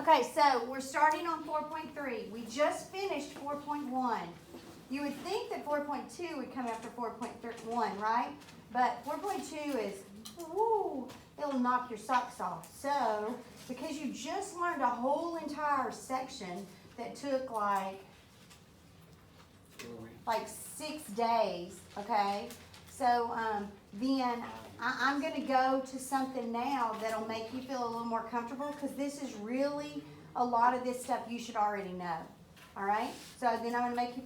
Okay, so we're starting on 4.3. We just finished 4.1. You would think that 4.2 would come after 4.1, right? But 4.2 is, woo, it'll knock your socks off. So, because you just learned a whole entire section that took like 6 days, okay? So then I'm going to go to something now that'll make you feel a little more comfortable, because this is really a lot of this stuff you should already know, all right? So then I'm going to make you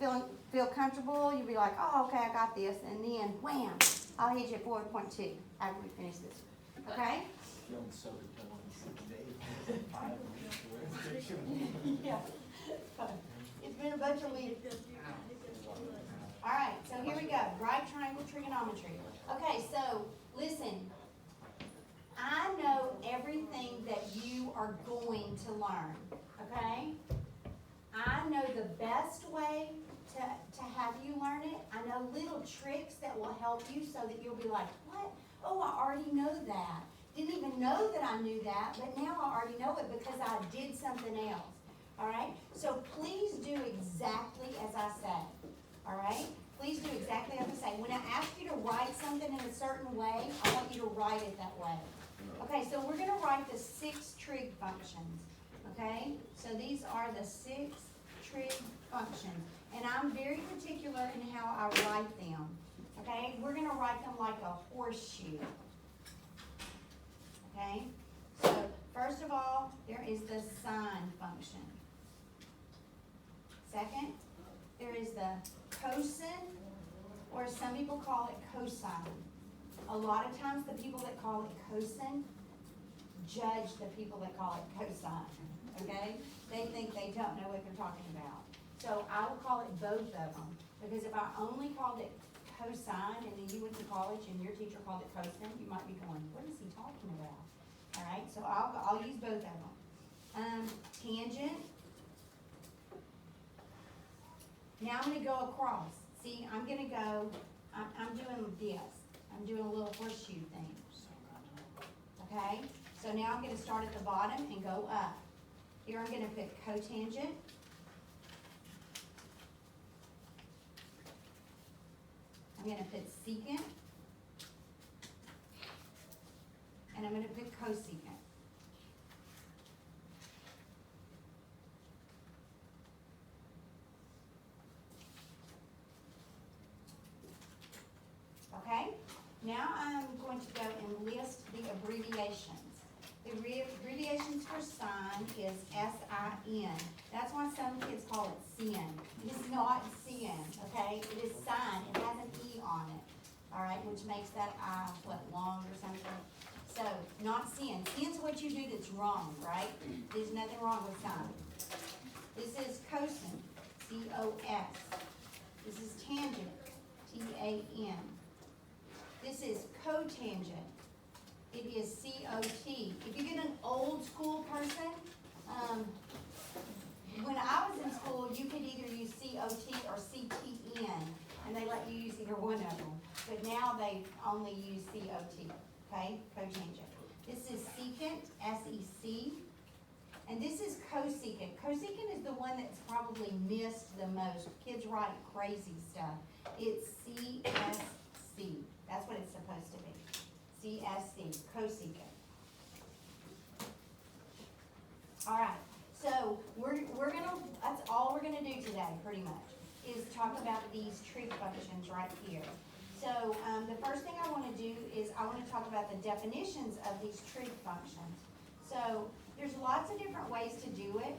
feel comfortable. You'll be like, oh, okay, I got this. And then, wham, I'll hit you at 4.2 after we finish this, okay? Yeah. It's been a bunch of weeks. All right, so here we go. Right triangle trigonometry. Okay, so listen. I know everything that you are going to learn, okay? I know the best way to have you learn it. I know little tricks that will help you so that you'll be like, what? Oh, I already know that. Didn't even know that I knew that, but now I already know it because I did something else. All right? So please do exactly as I say. All right? Please do exactly as I say. When I ask you to write something in a certain way, I want you to write it that way. Okay, so we're going to write the 6 trig functions. Okay? So these are the 6 trig functions. And I'm very particular in how I write them. Okay? We're going to write them like a horseshoe. Okay? So, first of all, there is the sine function. Second, there is the cosine, or some people call it cosine. A lot of times the people that call it cosine judge the people that call it cosine. Okay? They think they don't know what they're talking about. So I will call it both of them. Because if I only called it cosine and then you went to college and your teacher called it cosine, you might be going, what is he talking about? All right, so I'll use both of them. Tangent. Now I'm going to go across. See, I'm going to go, I'm doing this. I'm doing a little horseshoe thing. Okay, so now I'm going to start at the bottom and go up. Here I'm going to put cotangent. I'm going to put secant. And I'm going to put cosecant. Okay? Now I'm going to go and list the abbreviations. The abbreviations for sine is S-I-N. That's why some kids call it sin. It is not sin, okay? It is sine. It has an E on it, all right, which makes that I, long or something? So, not sin. Sin's what you do that's wrong, right? There's nothing wrong with sine. This is cosine, C-O-S. This is tangent, T-A-N. This is cotangent. It is C-O-T. If you get an old school person, when I was in school, you could either use C-O-T or C-T-N, and they let you use either one of them. But now they only use C-O-T. Okay, cotangent. This is secant, S-E-C, and this is cosecant. Cosecant is the one that's probably missed the most. Kids write crazy stuff. It's C-S-C. That's what it's supposed to be. C-S-C, cosecant. All right, so that's all we're gonna do today, pretty much, is talk about these trig functions right here. So the first thing I want to do is I want to talk about the definitions of these trig functions. So there's lots of different ways to do it.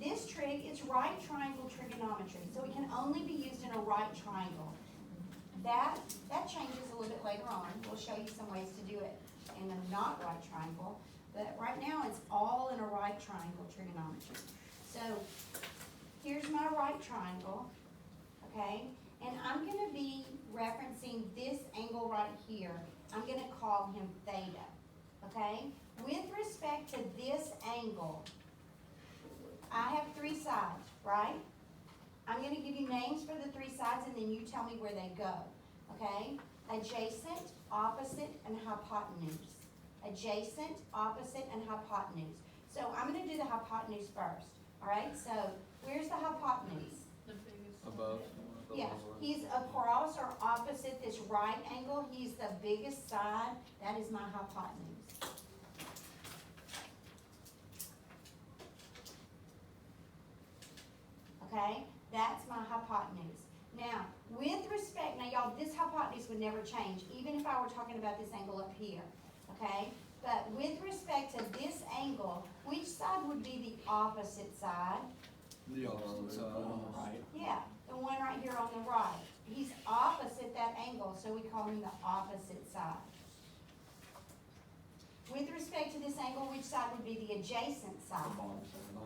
This trig, it's right triangle trigonometry, so it can only be used in a right triangle. That changes a little bit later on. We'll show you some ways to do it in a not right triangle, but right now it's all in a right triangle trigonometry. So here's my right triangle, okay? And I'm going to be referencing this angle right here. I'm going to call him theta, okay? With respect to this angle, I have 3 sides, right? I'm going to give you names for the 3 sides, and then you tell me where they go, okay? Adjacent, opposite, and hypotenuse. Adjacent, opposite, and hypotenuse. So I'm gonna do the hypotenuse first, all right? So where's the hypotenuse? Above. Yeah, he's across or opposite this right angle. He's the biggest side. That is my hypotenuse. Okay, that's my hypotenuse. Now, with respect, now y'all, this hypotenuse would never change, even if I were talking about this angle up here, okay? But with respect to this angle, which side would be the opposite side? The opposite side. Right. Yeah, the one right here on the right. He's opposite that angle, so we call him the opposite side. With respect to this angle, which side would be the adjacent side?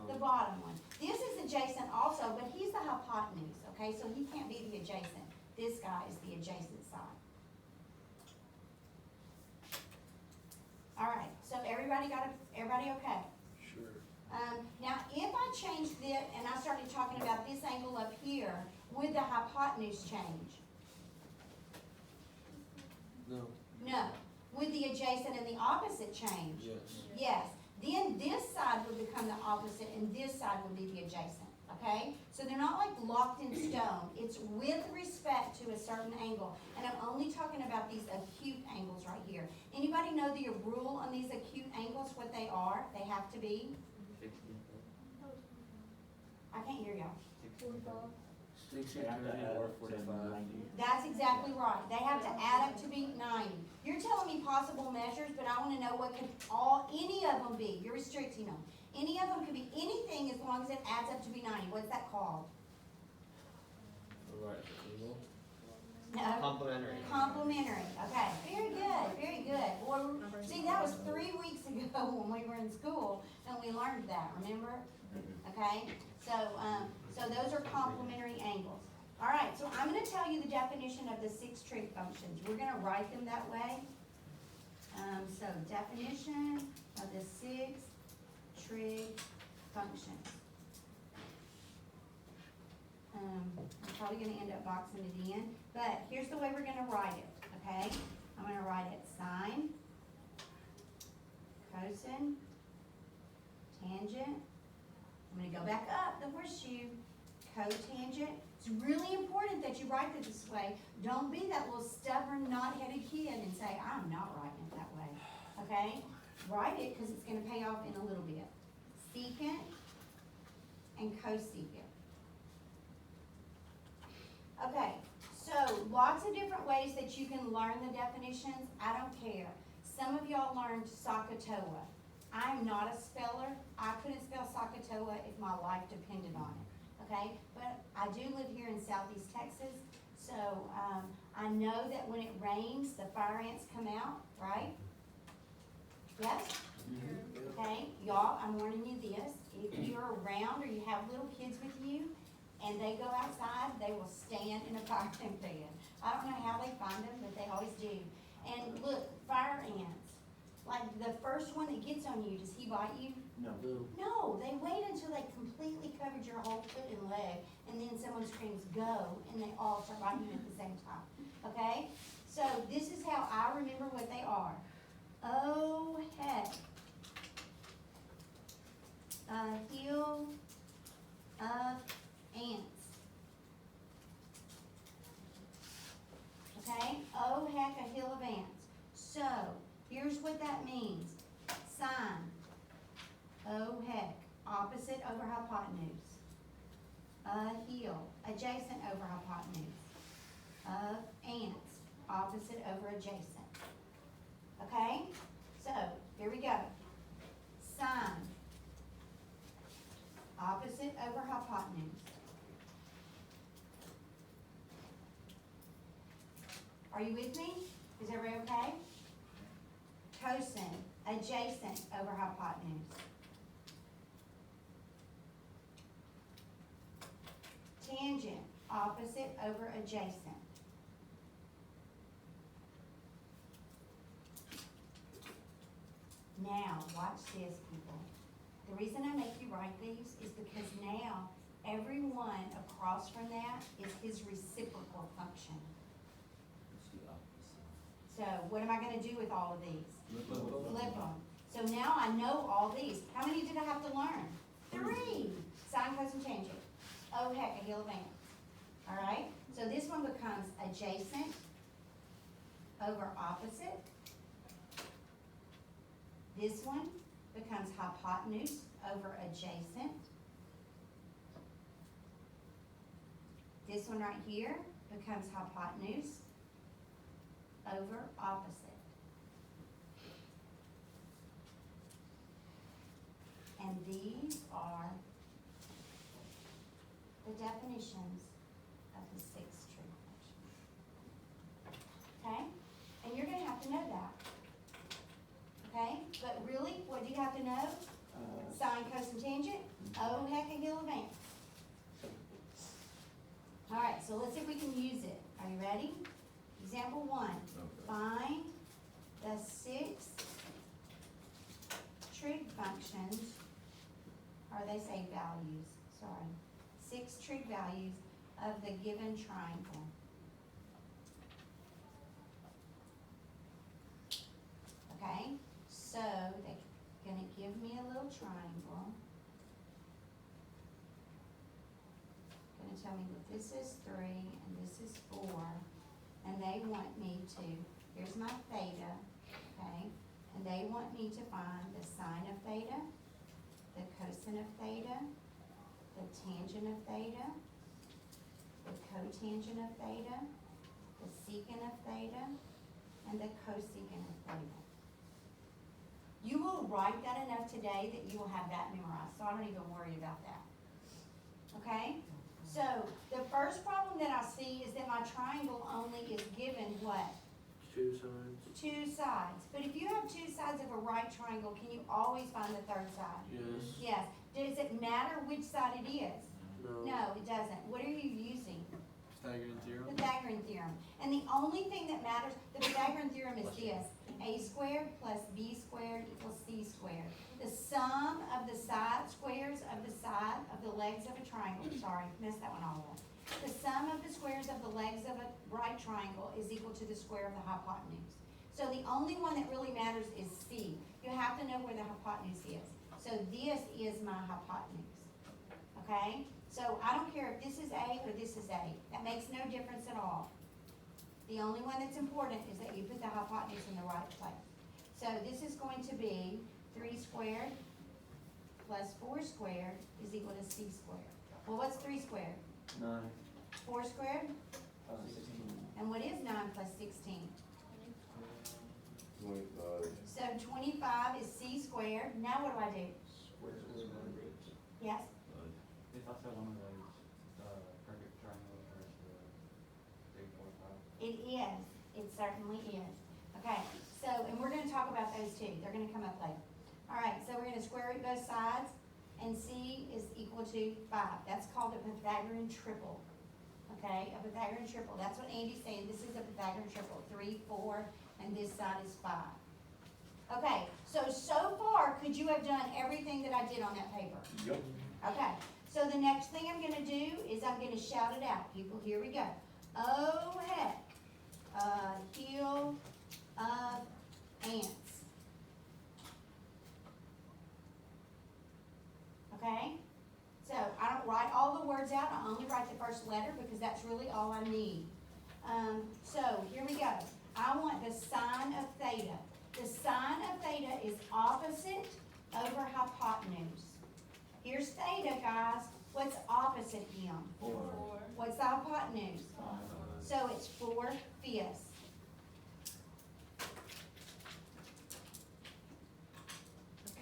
The bottom one. This is adjacent also, but he's the hypotenuse, okay? So he can't be the adjacent. This guy is the adjacent side. All right, so everybody okay? Sure. Now, if I changed it and I started talking about this angle up here, would the hypotenuse change? No. No. Would the adjacent and the opposite change? Yes. Yes. Then this side would become the opposite and this side would be the adjacent, okay? So they're not like locked in stone. It's with respect to a certain angle. And I'm only talking about these acute angles right here. Anybody know the rule on these acute angles, what they are? They have to be? I can't hear y'all. 60, They have to 30, add or up to 45. 90. That's exactly right. They have to add up to be 90. You're telling me possible measures, but I want to know what could any of them be. You're restricting them. Any of them could be anything as long as it adds up to be 90. What's that called? Right. No. Complementary. Complementary. Okay. Very good. Very good. Well, see, that was 3 weeks ago when we were in school and we learned that. Remember? Okay. So those are complementary angles. All right, so I'm going to tell you the definition of the 6 trig functions. We're going to write them that way. So definition of the 6 trig functions. I'm probably going to end up boxing it in, but here's the way we're going to write it, okay? I'm going to write it sine, cosine, tangent. I'm going to go back up the horseshoe, cotangent. It's really important that you write it this way. Don't be that little stubborn, knot-headed kid and say, I'm not writing it that way, okay? Write it because it's going to pay off in a little bit. Secant and cosecant. Okay, so lots of different ways that you can learn the definitions. I don't care. Some of y'all learned SOHCAHTOA. I'm not a speller. I couldn't spell SOHCAHTOA if my life depended on it, okay? But I do live here in Southeast Texas, so I know that when it rains, the fire ants come out, right? Yes? Okay, y'all, I'm warning you this. If you're around or you have little kids with you and they go outside, they will stand in a fire ant bed. I don't know how they find them, but they always do. And look, fire ants, like the first one that gets on you, does he bite you? No. No, they wait until they completely covered your whole foot and leg, and then someone screams, go, and they all start biting you at the same time, okay? So this is how I remember what they are. Oh, heck. A hill of ants. Okay? Oh, heck, a hill of ants. So, here's what that means. Sine. Oh, heck. Opposite over hypotenuse. A hill. Adjacent over hypotenuse. Of ants. Opposite over adjacent. Okay? So, here we go. Sine. Opposite over hypotenuse. Are you with me? Is everybody okay? Cosine, adjacent over hypotenuse. Tangent, opposite over adjacent. Now, watch this, people. The reason I make you write these is because now every one across from that is his reciprocal function. So what am I going to do with all of these? Flip them. So now I know all these. How many did I have to learn? 3. Sine, cosine, tangent. Oh heck, a hill of ants. All right, so this one becomes adjacent over opposite. This one becomes hypotenuse over adjacent. This one right here becomes hypotenuse over opposite. And these are the definitions of the 6 trig functions. Okay? And you're gonna have to know that. Okay? But really, what do you have to know? Sine, cosine, tangent? Oh heck, a hill of ants. Alright, so let's see if we can use it. Are you ready? Example 1. Find the 6 trig functions, or they say values, sorry. 6 trig values of the given triangle. Okay, so they're gonna give me a little triangle. Gonna tell me that this is 3 and this is 4, and they want me to, here's my theta, okay? And they want me to find the sine of theta, the cosine of theta, the tangent of theta, the cotangent of theta, the secant of theta, and the cosecant of theta. You will write that enough today that you will have that memorized, so I don't even worry about that. Okay? So, the first problem that I see is that my triangle only is given what? 2 sides. 2 sides. But if you have 2 sides of a right triangle, can you always find the third side? Yes. Yes. Does it matter which side it is? No. No, it doesn't. What are you using? Pythagorean theorem. Pythagorean theorem. And the only thing that matters, the Pythagorean theorem is this: a squared plus b squared equals c squared. The sum of the side squares of the side of the legs of a triangle, sorry, messed that one all up. The sum of the squares of the legs of a right triangle is equal to the square of the hypotenuse. So the only one that really matters is c. You have to know where the hypotenuse is. So this is my hypotenuse. Okay? So I don't care if this is A or this is A. That makes no difference at all. The only one that's important is that you put the hypotenuse in the right place. So this is going to be 3 squared plus 4 squared is equal to c squared. Well, what's 3 squared? 9. 4 squared? 16. And what is 9 plus 16? 25. So 25 is c squared. Now what do I do? Yes? It's also one of those perfect triangles versus the 3, 4, 5. It is. It certainly is. Okay, so, and we're gonna talk about those too. They're gonna come up later. All right, so we're gonna square root both sides, and c is equal to 5. That's called a Pythagorean triple. Okay, a Pythagorean triple. That's what Andy's saying. This is a Pythagorean triple. 3, 4, and this side is 5. Okay, so far, could you have done everything that I did on that paper? Yep. Okay, so the next thing I'm gonna do is I'm gonna shout it out. People, here we go. Oh heck, a hill of ants. Okay? So I don't write all the words out, I only write the first letter because that's really all I need. So here we go. I want the sine of theta. The sine of theta is opposite over hypotenuse. Here's theta, guys. What's opposite him? 4. What's the hypotenuse? 5. So it's 4/5.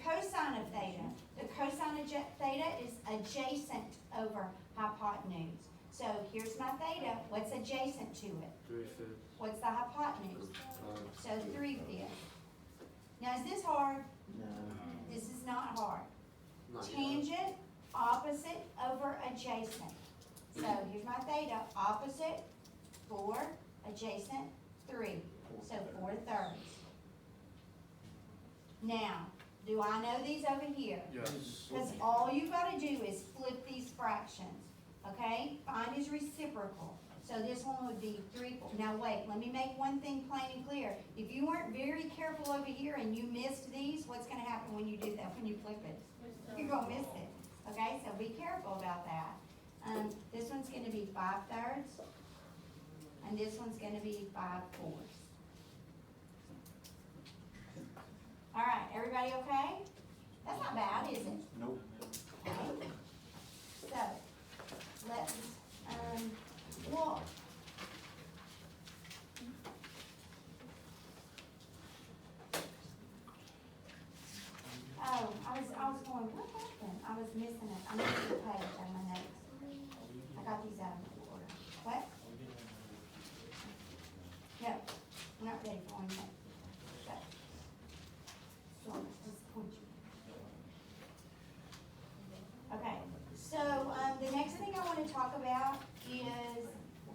Cosine of theta. The cosine of theta is adjacent over hypotenuse. So here's my theta. What's adjacent to it? 3/5. What's the hypotenuse? 5. So 3/5. Now is this hard? No. This is not hard. Not yet. Tangent, opposite over adjacent. So here's my theta, opposite, 4, adjacent, 3. So 4/3. Now, do I know these over here? Yes. Because all you gotta do is flip these fractions, okay? Find his reciprocal. So this one would be 3, 4. Now wait, let me make one thing plain and clear. If you weren't very careful over here and you missed these, what's gonna happen when you do that, when you flip it? You're gonna miss it, okay? So be careful about that. This one's gonna be 5/3, and this one's gonna be 5/4. All right, everybody okay? That's not bad, is it? Nope. Okay. So, let's, well, oh, I was going, what happened? I was missing it. I missed the page on my notes. I got these out of order. What? No, I'm not ready for one yet. But, so I'll just point you. Okay, so, the next thing I wanna talk about is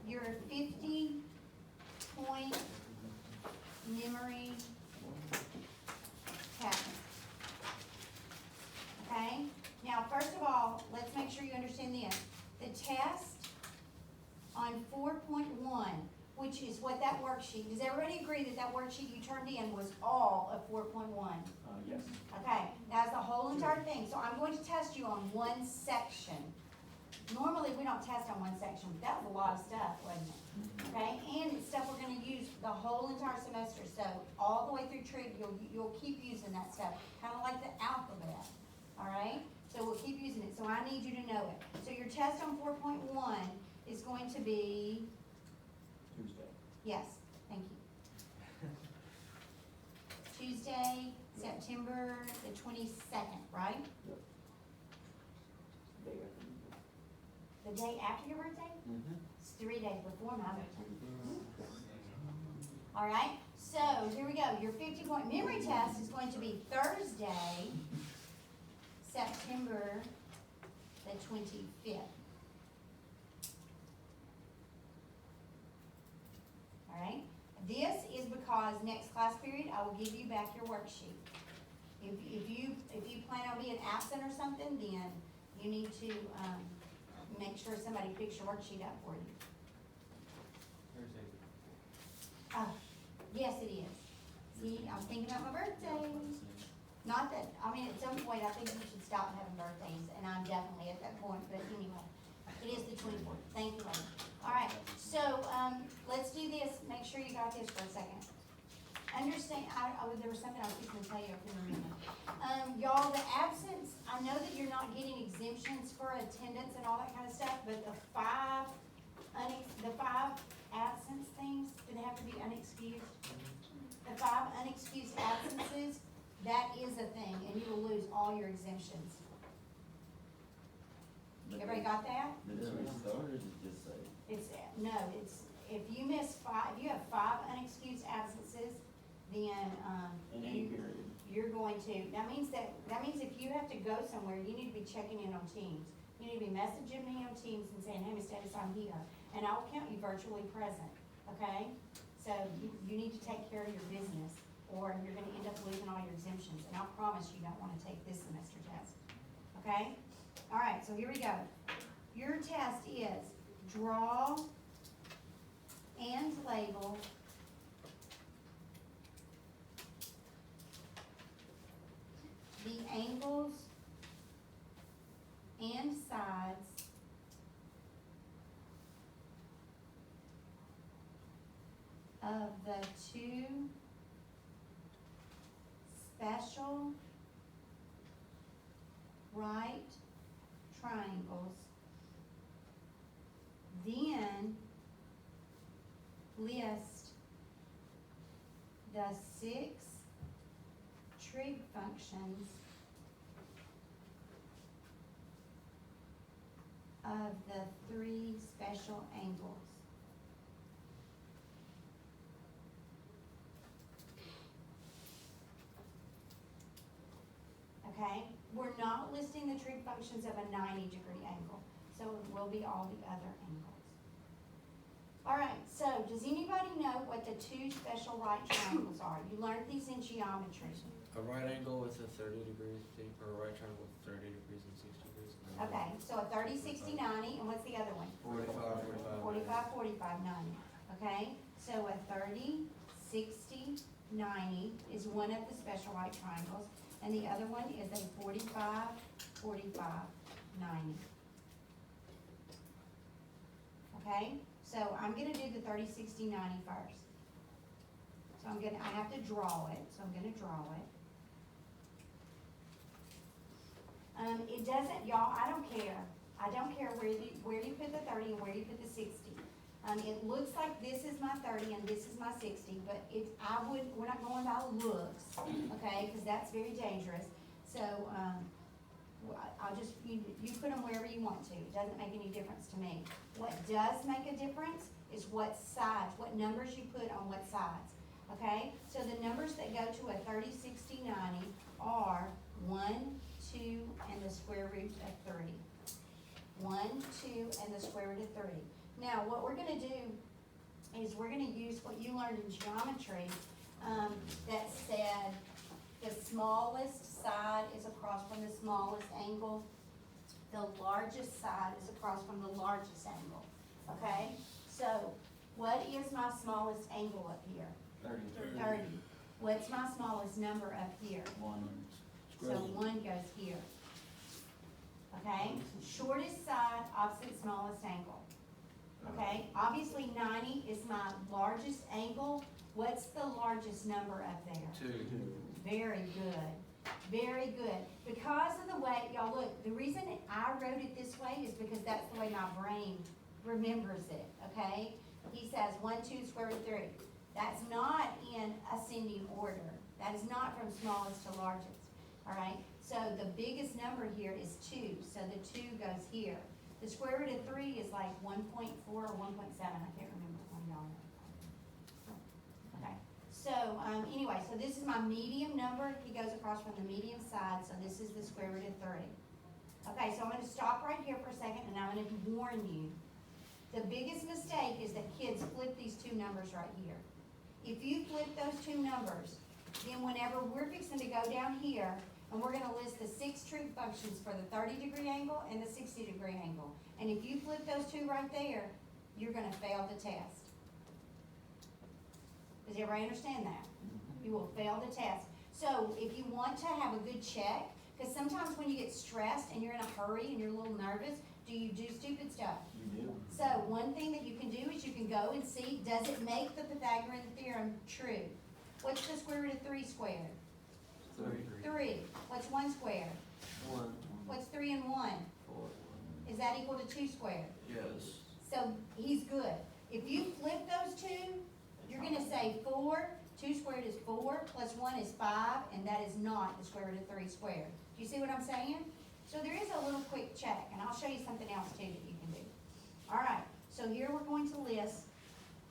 your 50-point memory test. Okay, now first of all, let's make sure you understand this. The test on 4.1, which is what that worksheet, does everybody agree that that worksheet you turned in was all of 4.1? Yes. Okay, that's the whole entire thing, so I'm going to test you on one section. Normally, we don't test on one section, but that was a lot of stuff, wasn't it? Okay, and it's stuff we're gonna use the whole entire semester, so all the way through trig, you'll keep using that stuff, kinda like the alphabet, all right? So we'll keep using it, so I need you to know it. So your test on 4.1 is going to be, Tuesday. yes, thank you. Tuesday, September the 22nd, right? Yep. The day after your birthday? Mm-hmm. It's 3 days before my birthday. All right, so here we go. Your 50-point memory test is going to be Thursday, September the 25th. All right, this is because next class period, I will give you back your worksheet. If you plan on being absent or something, then you need to, make sure somebody picks your worksheet up for you. Thursday. Oh, yes, it is. See, I'm thinking about my birthday. Not that, I mean, at some point, I think you should stop having birthdays, and I'm definitely at that point, but anyway, it is the 24th. Thank you, lady. All right, so, let's do this. Make sure you got this for a second. Understand, there was something I was going to tell you, I couldn't remember. Y'all, the absence, I know that you're not getting exemptions for attendance and all that kind of stuff, but the five absence things, do they have to be unexcused? The 5 unexcused absences, that is a thing, and you will lose all your exemptions. Everybody got that? Did it restart or did it just say? No, if you miss 5, if you have 5 unexcused absences, then, In any period. you're going to, that means if you have to go somewhere, you need to be checking in on Teams. You need to be messaging me on Teams and saying, hey, Ms. Davis, I'm here, and I'll count you virtually present, okay? So you need to take care of your business, or you're gonna end up losing all your exemptions, and I promise you don't wanna take this semester test, okay? All right, so here we go. Your test is draw and label the angles and sides of the 2 special right triangles, then list the 6 trig functions of the 3 special angles. Okay, we're not listing the trig functions of a 90-degree angle, so it will be all the other angles. All right, so does anybody know what the 2 special right triangles are? You learned these in geometry. A right angle with a 30 degrees, or a right triangle with 30 degrees and 60 degrees. And Okay, so a 30, 60, 90, and what's the other one? 45, 45, 45, 90, okay? So a 30, 60, 90 is one of the special right triangles, and the other one is a 45, 45, 90. Okay, so I'm gonna do the 30, 60, 90 first. So I have to draw it, so I'm gonna draw it. It doesn't, y'all, I don't care. I don't care where you put the 30 and where you put the 60. It looks like this is my 30 and this is my 60, but we're not going by looks, okay, because that's very dangerous. So, I'll just, you put them wherever you want to. It doesn't make any difference to me. What does make a difference is what sides, what numbers you put on what sides, okay? So the numbers that go to a 30, 60, 90 are 1, 2, and the square root of 30. 1, 2, and the square root of 30. Now, what we're gonna do is we're gonna use what you learned in geometry, that said the smallest side is across from the smallest angle. The largest side is across from the largest angle, okay? So, what is my smallest angle up here? 30. What's my smallest number up here? 1. So 1 goes here. Okay? Shortest side, opposite smallest angle. Okay? Obviously 90 is my largest angle. What's the largest number up there? 2. Very good. Very good. Because of the way, y'all look, the reason I wrote it this way is because that's the way my brain remembers it, okay? He says 1, 2, square root of 3. That's not in ascending order. That is not from smallest to largest, all right? So the biggest number here is 2, so the 2 goes here. The square root of 3 is like 1.4 or 1.7, I can't remember when y'all know. Okay, so anyway, so this is my medium number. He goes across from the medium side, so this is the square root of 3. Okay, so I'm gonna stop right here for a second and I'm gonna warn you. The biggest mistake is that kids flip these two numbers right here. If you flip those two numbers, then whenever we're fixing to go down here, and we're gonna list the 6 trig functions for the 30-degree angle and the 60-degree angle. And if you flip those two right there, you're gonna fail the test. Does everybody understand that? You will fail the test. So if you want to have a good check, because sometimes when you get stressed and you're in a hurry and you're a little nervous, do you do stupid stuff? You do. So one thing that you can do is you can go and see, does it make the Pythagorean theorem true? What's the square root of 3 squared? 3. What's 1 squared? 1. What's 3 and 1? 4. Is that equal to 2 squared? Yes. So he's good. If you flip those two, you're gonna say 4, 2 squared is 4, plus 1 is 5, and that is not the square root of 3 squared. Do you see what I'm saying? So there is a little quick check, and I'll show you something else too that you can do. All right, so here we're going to list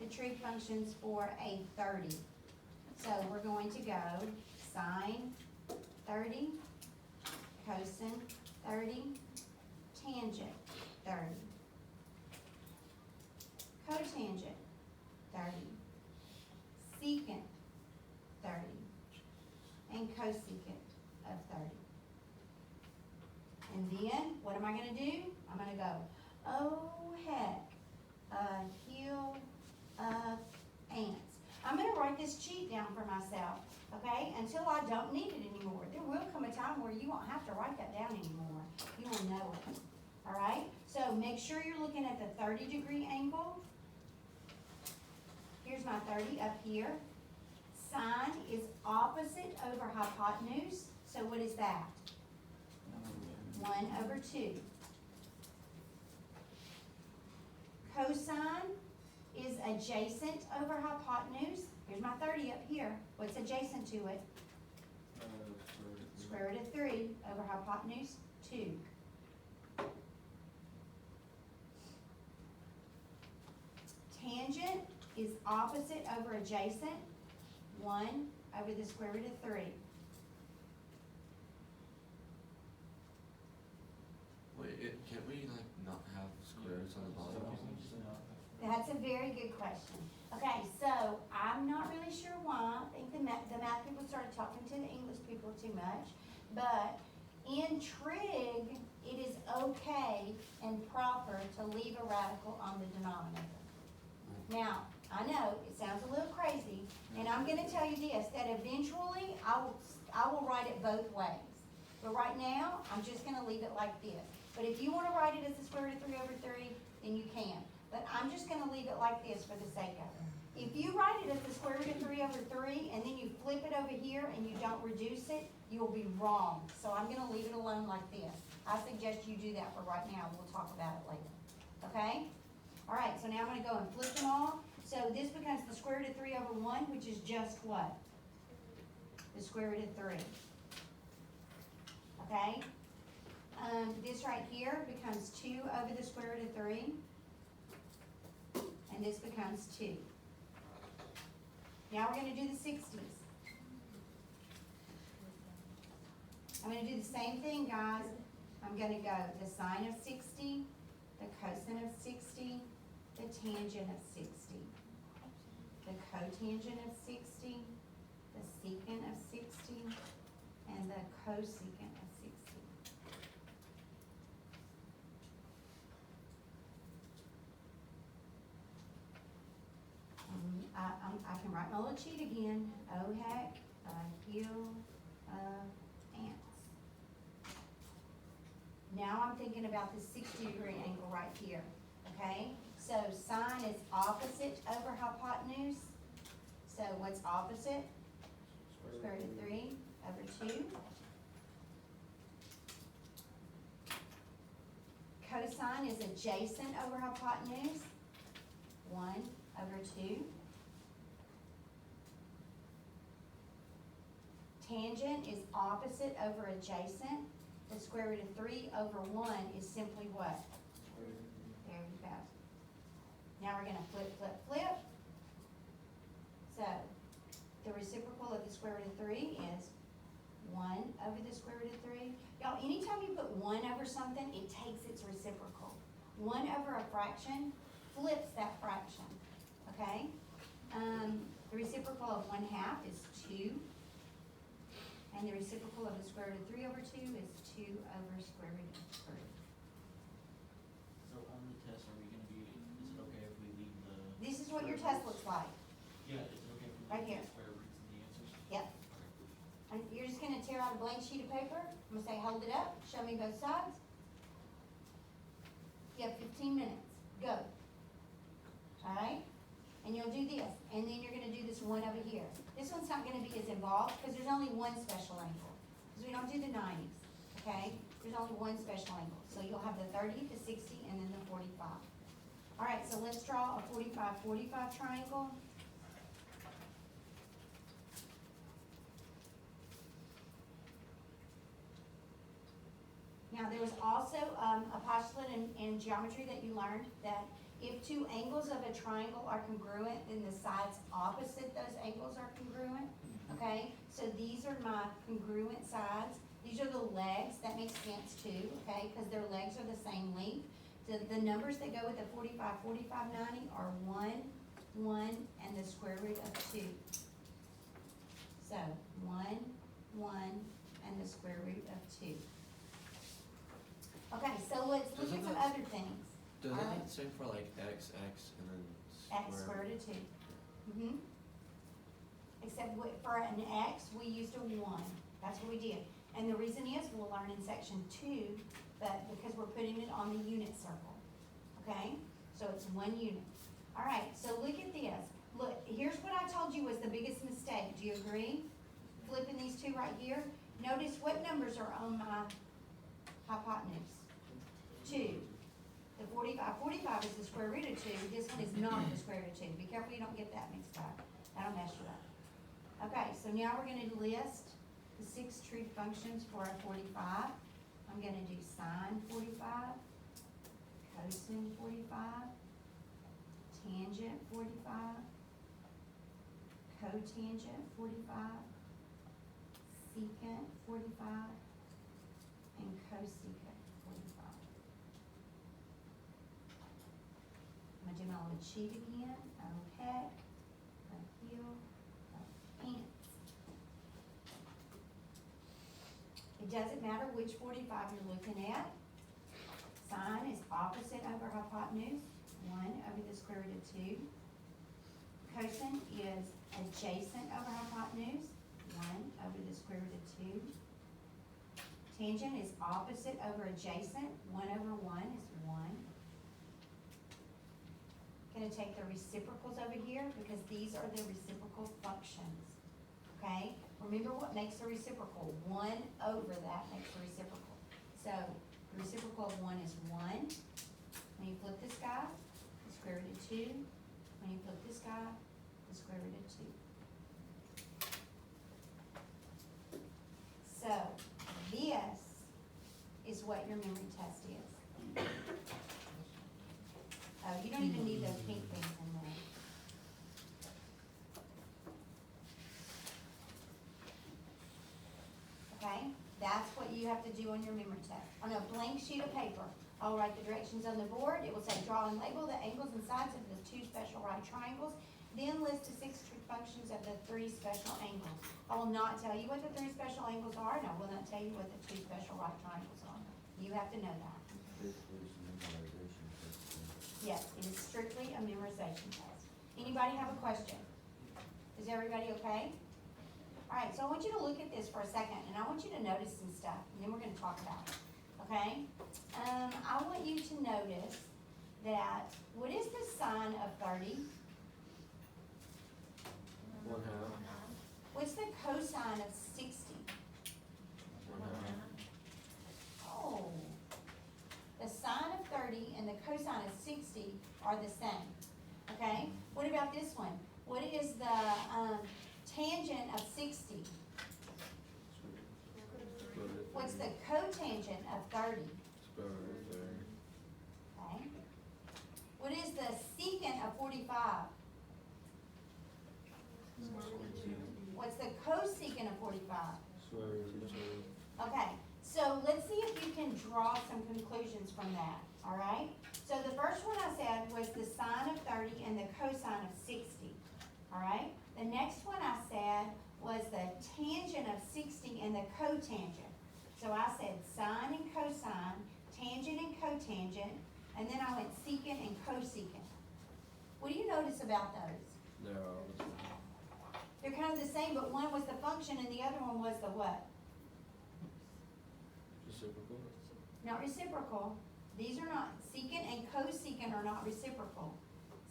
the trig functions for a 30. So we're going to go sine 30, cosine 30, tangent 30, cotangent 30, secant 30, and cosecant of 30. And then, what am I gonna do? I'm gonna go, oh heck, a hill of ants. I'm gonna write this cheat down for myself, okay, until I don't need it anymore. There will come a time where you won't have to write that down anymore. You will know it, all right? So make sure you're looking at the 30-degree angle. Here's my 30 up here. Sine is opposite over hypotenuse, so what is that? 1/2. Cosine is adjacent over hypotenuse. Here's my 30 up here. What's adjacent to it? Square root of 3 over hypotenuse, 2. Tangent is opposite over adjacent, 1 over the square root of 3. Wait, can't we like not have squares on the bottom? That's a very good question. Okay, so I'm not really sure why. I think the math people started talking to the English people too much. But in trig, it is okay to leave a radical on the denominator. Now, I know, it sounds a little crazy, and I'm gonna tell you this, that eventually, I will write it both ways. But right now, I'm just gonna leave it like this. But if you wanna write it as the square root of 3 over 3, then you can. But I'm just gonna leave it like this for the sake of it. If you write it as the square root of 3 over 3, and then you flip it over here and you don't reduce it, you'll be wrong. So I'm gonna leave it alone like this. I suggest you do that for right now, we'll talk about it later. Okay? Alright, so now I'm gonna go and flip them all. So this becomes the square root of 3 over 1, which is just what? The square root of 3. Okay? This right here becomes 2 over the square root of 3. And this becomes 2. Now we're going to do the 60s. I'm going to do the same thing, guys. I'm going to go the sine of 60, the cosine of 60, the tangent of 60, the cotangent of 60, the secant of 60, and the cosecant of 60. I can write my little cheat again. Oh heck, a hill of ants. Now I'm thinking about this 60-degree angle right here, okay? So sine is opposite over hypotenuse. So what's opposite? Square root of 3 over 2. Cosine is adjacent over hypotenuse. 1 over 2. Tangent is opposite over adjacent. The square root of 3 over 1 is simply what? There you go. Now we're going to flip, flip, flip. So, the reciprocal of the square root of 3 is 1 over the square root of 3. Y'all, anytime you put 1 over something, it takes its reciprocal. 1 over a fraction flips that fraction, okay? The reciprocal of 1/2 is 2. And the reciprocal of the square root of 3 over 2 is 2 over square root of 3. So on the test, are we gonna be, is it okay if we leave the? This is what your square test roots? looks like. Yeah, is it okay if we Right leave here. the square roots in the answers? Yep. And you're just gonna tear out a blank sheet of paper. I'm gonna say, hold it up, show me both sides. You have 15 minutes. Go. Alright? And you'll do this. And then you're gonna do this one over here. This one's not gonna be as involved because there's only one special angle. Because we don't do the 90s. Okay? There's only one special angle. So you'll have the 30, the 60, and then the 45. Alright, so let's draw a 45-45 triangle. Now, there was also a postulate in geometry that you learned that if two angles of a triangle are congruent, then the sides opposite those angles are congruent, okay? So these are my congruent sides. These are the legs. That makes sense too, okay? Because their legs are the same length. The numbers that go with the 45, 45, 90 are 1, 1, and the square root of 2. So 1, 1, and the square root of 2. Okay, so let's look at some other things. Doesn't Alright. it stand for like x, and then X square root of 2. Mm-hmm. Except for an x, we used a 1. That's what we did. And the reason is, we'll learn in section 2, but because we're putting it on the unit circle. Okay? So it's 1 unit. Alright, so look at this. Look, here's what I told you was the biggest mistake. Do you agree? Flipping these two right here. Notice what numbers are on my hypotenuse. 2. The 45 is the square root of 2. This one is not the square root of 2. Be careful you don't get that mixed up. That'll mess you up. Okay, so now we're going to list the 6 trig functions for a 45. I'm going to do sine 45, cosine 45, tangent 45, cotangent 45, secant 45, and cosecant 45. I'm gonna do my little cheat again. Okay. A hill of ants. It doesn't matter which 45 you're looking at. Sine is opposite over hypotenuse, 1 over the square root of 2. Cosine is adjacent over hypotenuse, 1 over the square root of 2. Tangent is opposite over adjacent, 1 over 1 is 1. Gonna take the reciprocals over here because these are the reciprocal functions, okay? Remember what makes a reciprocal, 1 over that makes a reciprocal. So, the reciprocal of 1 is 1. When you flip this guy, the square root of 2. When you flip this guy, the square root of 2. So, this is what your memory test is. Oh, you don't even need those pink things in there. Okay, that's what you have to do on your memory test. On a blank sheet of paper, I'll write the directions on the board. It will say draw and label the angles and sides of the 2 special right triangles. Then list the 6 trig functions of the 3 special angles. I will not tell you what the 3 special angles are, and I will not tell you what the 2 special right triangles are. You have to know that. Basically, it's a memorization test. Yes, it is strictly a memorization test. Anybody have a question? Is everybody okay? All right, so I want you to look at this for a second, and I want you to notice some stuff, and then we're gonna talk about it, okay? I want you to notice that, what is the sine of 30? 1/2. What's the cosine of 60? 1/2. Oh, the sine of 30 and the cosine of 60 are the same, okay? What about this one? What is the tangent of 60? What's the cotangent of 30? Square root of 30. Okay. What is the secant of 45? What's the cosecant of 45? Square root of 2. Okay, so let's see if you can draw some conclusions from that, all right? So the first one I said was the sine of 30 and the cosine of 60, all right? The next one I said was the tangent of 60 and the cotangent. So I said sine and cosine, tangent and cotangent, and then I went secant and cosecant. What do you notice about those? They're all the same. They're kind of the same, but one was the function and the other one was the what? Reciprocal. Not reciprocal. These are not, secant and cosecant are not reciprocal.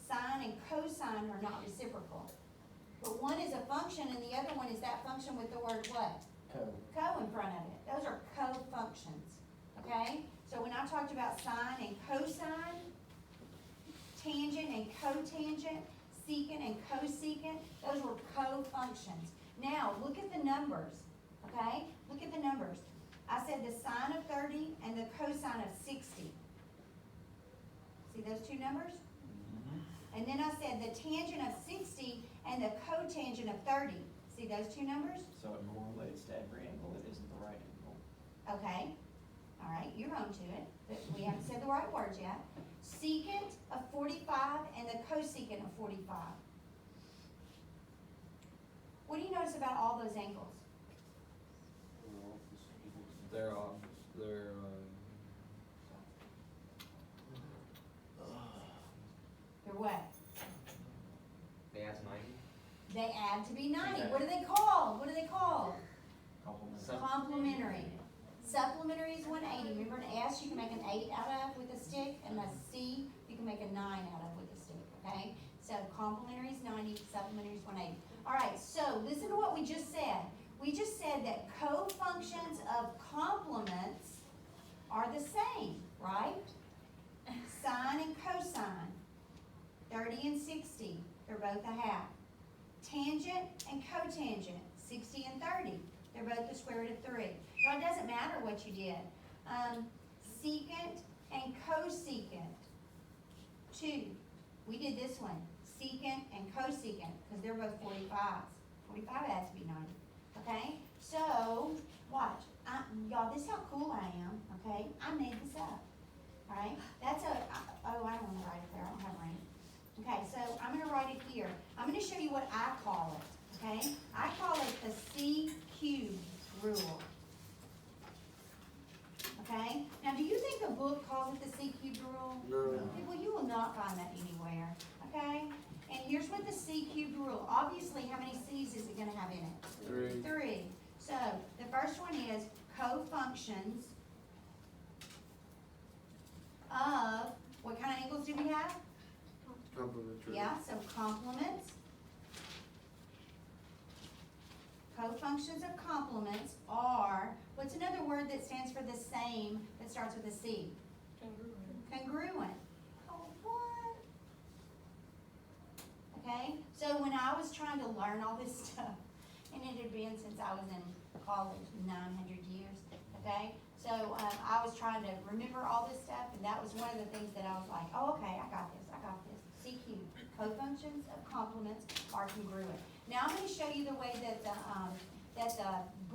Sine and cosine are not reciprocal. But one is a function and the other one is that function with the word what? Co in front of it. Those are co-functions, okay? So when I talked about sine and cosine, tangent and cotangent, secant and cosecant, those were co-functions. Now, look at the numbers, okay? Look at the numbers. I said the sine of 30 and the cosine of 60. See those two numbers? And then I said the tangent of 60 and the cotangent of 30. See those two numbers? So it correlates to every angle that isn't the right angle. Okay, all right, you're on to it, but we haven't said the right words yet. Secant of 45 and the cosecant of 45. What do you notice about all those angles? They're off. They're They're what? They add to 90? They add to be 90. What are they called? What are they called? Complementary. Complementary. Supplementary is 180. Remember an S you can make an 8 out of with a stick, and a C you can make a 9 out of with a stick, okay? So complementary is 90, supplementary is 180. All right, so listen to what we just said. We just said that cofunctions of complements are the same, right? Sine and cosine, 30 and 60, they're both a half. Tangent and cotangent, 60 and 30, they're both the square root of 3. Now, it doesn't matter what you did. Secant and cosecant, 2. We did this one, secant and cosecant, because they're both 45s. 45 has to be 90, okay? So, watch. Y'all, this is how cool I am, okay? I made this up, all right? That's a, oh, I don't want to write it there. I don't have rain. Okay, so I'm going to write it here. I'm going to show you what I call it, okay? I call it the C cubed rule. Okay? Now, do you think the book calls it the C cubed rule? No. People, you will not find that anywhere, okay? And here's what the C cubed rule, obviously, how many C's is it gonna have in it? 3. 3. So, the first one is cofunctions of, what kind of angles do we have? Complementary. Yeah, so complements. Cofunctions of complements are, what's another word that stands for the same, that starts with a C? Congruent. Oh, what? Okay, so when I was trying to learn all this stuff, and it had been since I was in college, 900 years, okay? So, I was trying to remember all this stuff, and that was one of the things that I was like, oh, okay, I got this. CQ, cofunctions of complements are congruent. Now, I'm gonna show you the way that the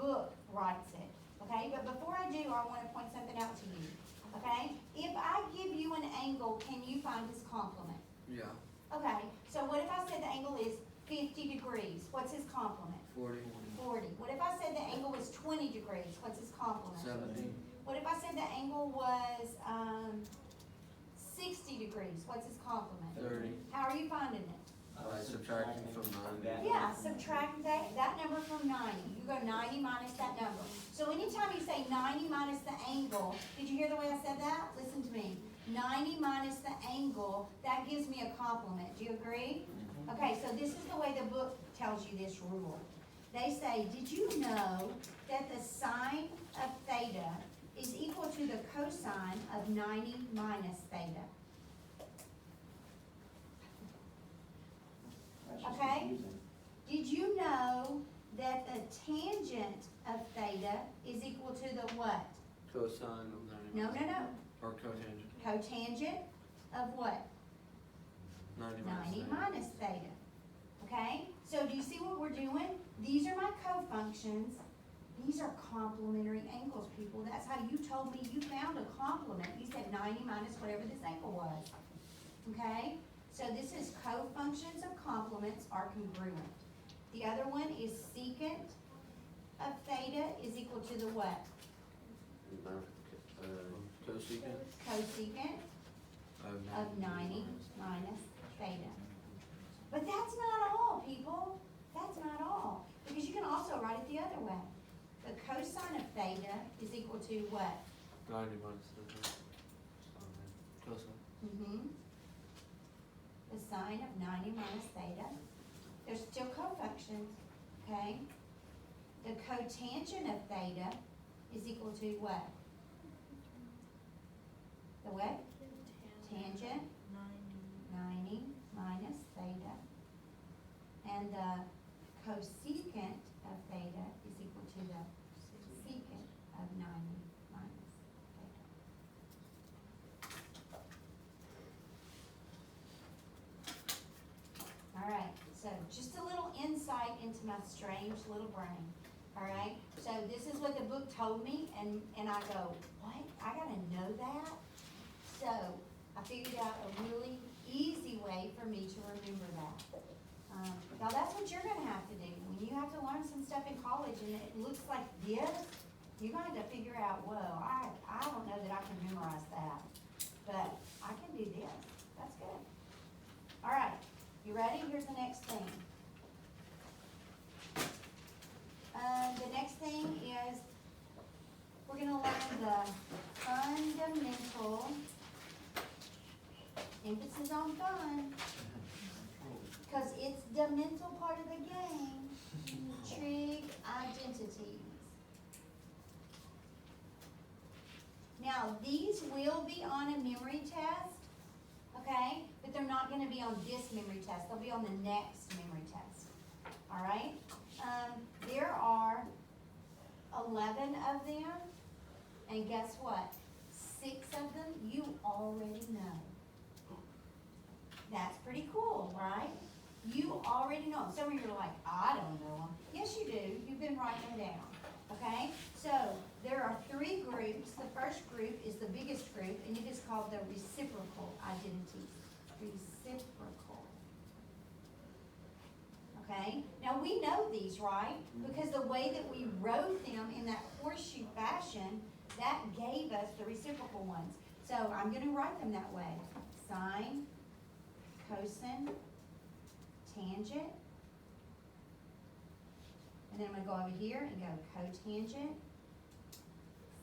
book writes it, okay? But before I do, I wanna point something out to you, okay? If I give you an angle, can you find his complement? Yeah. Okay, so what if I said the angle is 50 degrees? What's his complement? 40. 40. What if I said the angle was 20 degrees? What's his complement? 70. What if I said the angle was 60 degrees? What's his complement? 30. How are you finding it? By subtracting from 90. Yeah, subtract that number from 90. You go 90 minus that number. So anytime you say 90 minus the angle, did you hear the way I said that? Listen to me. 90 minus the angle, that gives me a complement. Do you agree? Okay, so this is the way the book tells you this rule. They say, did you know that the sine of theta is equal to the cosine of 90 minus theta? Okay? Did you know that the tangent of theta is equal to the what? Cosine of 90. No, no, no. Or cotangent. Cotangent of what? 90 90 minus theta. Okay? So do you see what we're doing? These are my cofunctions. These are complementary angles, people. That's how you told me you found a complement. You said 90 minus whatever this angle was. Okay? So this is cofunctions of complements are congruent. The other one is secant of theta is equal to the what? Cosecant Cosecant of 90 minus theta. But that's not all, people. That's not all. Because you can also write it the other way. The cosine of theta is equal to what? 90 minus the cosine. Mm-hmm. The sine of 90 minus theta. There's still cofunctions, okay? The cotangent of theta is equal to what? The what? Tangent, 90 minus theta. And the cosecant of theta is equal to the secant of 90 minus theta. All right, so just a little insight into my strange little brain, all right? So this is what the book told me, and I go, what? I gotta know that? So I figured out a really easy way for me to remember that. Now that's what you're gonna have to do. When you have to learn some stuff in college and it looks like this, you're gonna have to figure out, whoa, I don't know that I can memorize that, but I can do this. That's good. All right, you ready? Here's the next thing. The next thing is we're gonna learn the fundamental, emphasis on fun, because it's the mental part of the game, trig identities. Now, these will be on a memory test, okay? But they're not gonna be on this memory test, they'll be on the next memory test, all right? There are 11 of them, and guess what? 6 of them you already know. That's pretty cool, right? You already know them. Some of you are like, I don't know them. Yes, you do. You've been writing them down, okay? So there are 3 groups. The first group is the biggest group, and it is called the reciprocal identities. Reciprocal. Okay? Now we know these, right? Because the way that we wrote them in that horseshoe fashion, that gave us the reciprocal ones. So I'm gonna write them that way. Sine, cosine, tangent. And then I'm gonna go over here and go cotangent,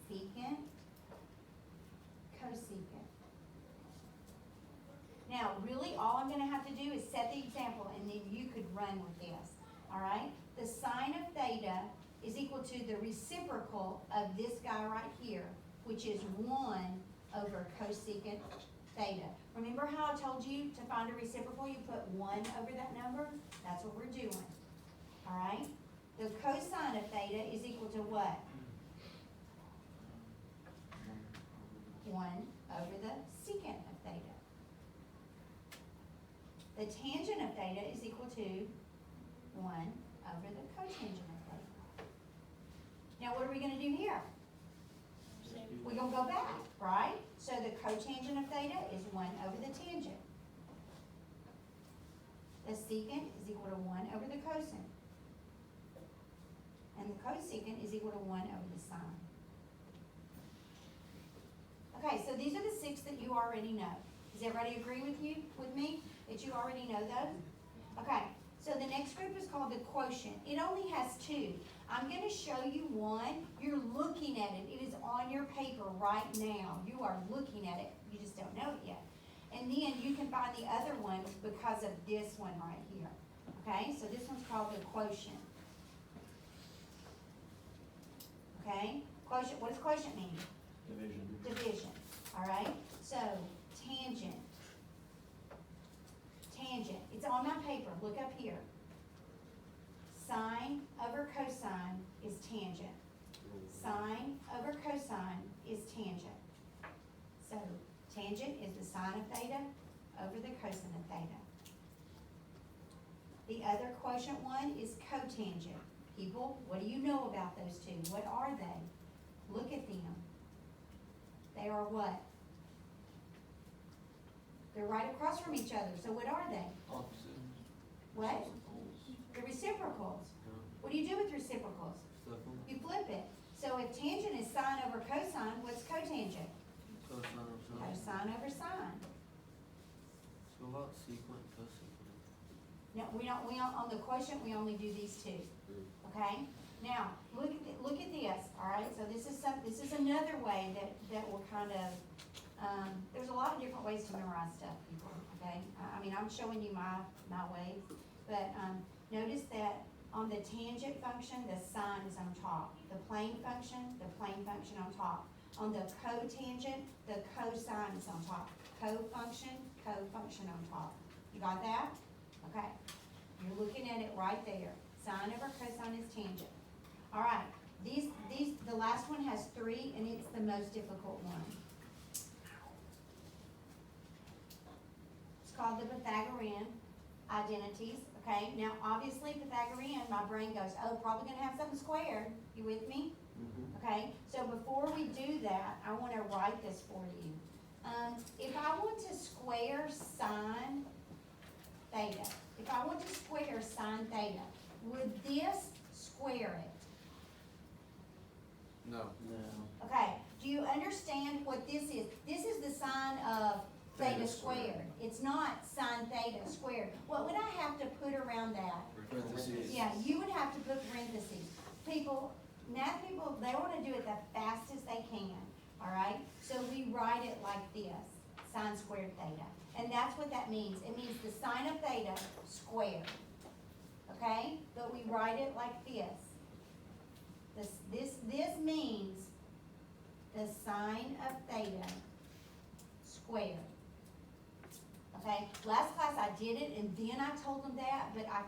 secant, cosecant. Now, really, all I'm gonna have to do is set the example, and then you could run with this, all right? The sine of theta is equal to the reciprocal of this guy right here, which is 1 over cosecant theta. Remember how I told you to find a reciprocal, you put 1 over that number? That's what we're doing, all right? The cosine of theta is equal to what? 1 over the secant of theta. The tangent of theta is equal to 1 over the cotangent of theta. Now what are we gonna do here? We're gonna go back, right? So the cotangent of theta is 1 over the tangent. The secant is equal to 1 over the cosine. And the cosecant is equal to 1 over the sine. Okay, so these are the 6 that you already know. Does everybody agree with me, that you already know those? Okay, so the next group is called the quotient. It only has 2. I'm gonna show you one. You're looking at it. It is on your paper right now. You are looking at it. You just don't know it yet. And then you can find the other ones because of this one right here. Okay, so this one's called the quotient. Okay, quotient, what does quotient mean? Division. Division, all right? So, tangent. Tangent, it's on my paper, look up here. Sine over cosine is tangent. Sine over cosine is tangent. So, tangent is the sine of theta over the cosine of theta. The other quotient one is cotangent. People, what do you know about those two? What are they? Look at them. They are what? They're right across from each other, so what are they? Opposite. What? The reciprocals. What do you do with reciprocals? Flip them. You flip it. So if tangent is sine over cosine, what's cotangent? Cosine over sine. Cosine over sine. So about sequent, cosecant. No, we don't, on the quotient, we only do these two, okay? Now, look at this, all right? So this is another way that will kind of, there's a lot of different ways to memorize stuff, people, okay? I mean, I'm showing you my ways, but, notice that on the tangent function, the sine is on top. The plane function on top. On the cotangent, the cosine is on top. Cofunction on top. You got that? Okay, you're looking at it right there. Sine over cosine is tangent. All right, the last one has 3, and it's the most difficult one. It's called the Pythagorean Identities. Okay, now obviously Pythagorean, my brain goes, oh, probably gonna have something squared. You with me? Okay, so before we do that, I wanna write this for you. If I want to square sine theta, if I want to square sine theta, would this square it? No. No. Okay, do you understand what this is? This is the sine of theta squared. It's not sine theta squared. What would I have to put around that? Parentheses. Yeah, you would have to put parentheses. People, math people, they wanna do it the fastest they can, all right? So we write it like this, sine squared theta. And that's what that means. It means the sine of theta squared, okay? But we write it like this. This means the sine of theta squared. Okay, last class I did it and then I told them that, but I